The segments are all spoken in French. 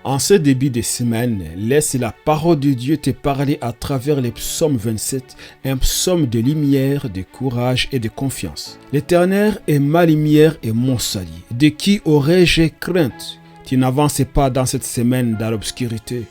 En ce début de semaine, laisse la parole de Dieu te parler à travers les psaumes 27, un psaume de lumière, de courage et de confiance. L'Éternel est ma lumière et mon salut. De qui aurais-je crainte? Tu n'avances pas dans cette semaine dans l'obscurité.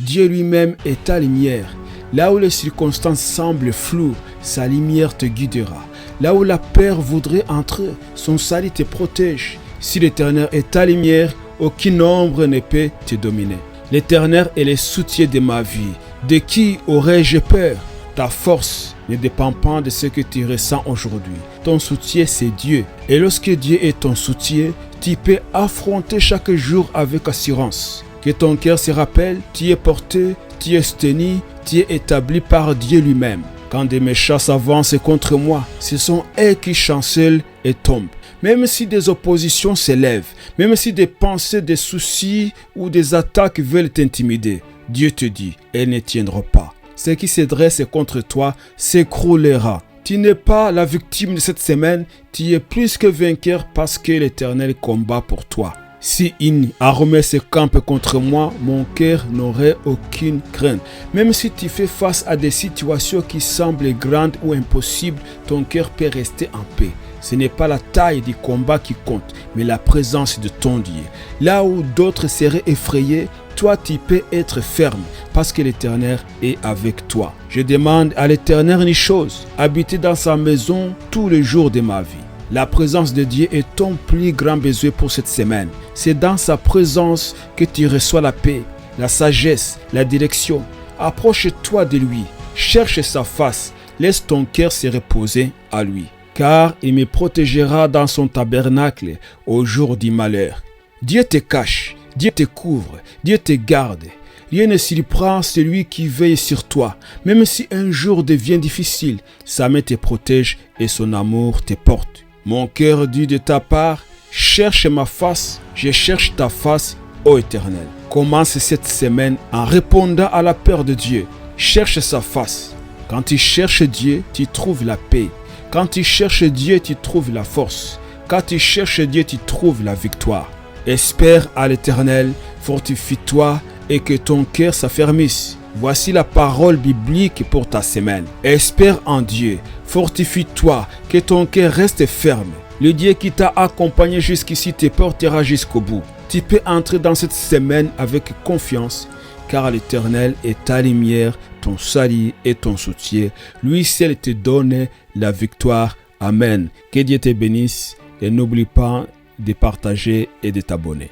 Dieu lui-même est ta lumière. Là où les circonstances semblent floues, sa lumière te guidera. Là où la peur voudrait entrer, son salut te protège. Si l'Éternel est ta lumière, aucune ombre ne peut te dominer. L'Éternel est le soutien de ma vie. De qui aurais-je peur? Ta force ne dépend pas de ce que tu ressens aujourd'hui. Ton soutien, c'est Dieu. Et lorsque Dieu est ton soutien, tu peux affronter chaque jour avec assurance. Que ton cœur se rappelle, tu es porté, tu es soutenu, tu es établi par Dieu lui-même. Quand des méchants s'avancent contre moi, ce sont eux qui chancellent et tombent. Même si des oppositions s'élèvent, même si des pensées, des soucis ou des attaques veulent t'intimider, Dieu te dit, elles ne tiendront pas. Ce qui se dresse contre toi s'écroulera. Tu n'es pas la victime de cette semaine, tu es plus que vainqueur parce que l'Éternel combat pour toi. Si une armée se campe contre moi, mon cœur n'aurait aucune crainte. Même si tu fais face à des situations qui semblent grandes ou impossibles, ton cœur peut rester en paix. Ce n'est pas la taille du combat qui compte, mais la présence de ton Dieu. Là où d'autres seraient effrayés, toi tu peux être ferme parce que l'Éternel est avec toi. Je demande à l'Éternel une chose, habiter dans sa maison tous les jours de ma vie. La présence de Dieu est ton plus grand besoin pour cette semaine. C'est dans sa présence que tu reçois la paix, la sagesse, la direction. Approche-toi de lui, cherche sa face, laisse ton cœur se reposer à lui. Car il me protégera dans son tabernacle au jour du malheur. Dieu te cache, Dieu te couvre, Dieu te garde. Rien ne surprend celui qui veille sur toi. Même si un jour devient difficile, sa main te protège et son amour te porte. Mon cœur dit de ta part, cherche ma face, je cherche ta face, ô Éternel. Commence cette semaine en répondant à la peur de Dieu. Cherche sa face. Quand tu cherches Dieu, tu trouves la paix. Quand tu cherches Dieu, tu trouves la force. Quand tu cherches Dieu, tu trouves la victoire. Espère à l'Éternel, fortifie-toi et que ton cœur s'affermisse. Voici la parole biblique pour ta semaine. Espère en Dieu, fortifie-toi, que ton cœur reste ferme. Le Dieu qui t'a accompagné jusqu'ici te portera jusqu'au bout. Tu peux entrer dans cette semaine avec confiance, car l'Éternel est ta lumière, ton salut et ton soutien. Lui seul te donne la victoire. Amen. Que Dieu te bénisse et n'oublie pas de partager et de t'abonner.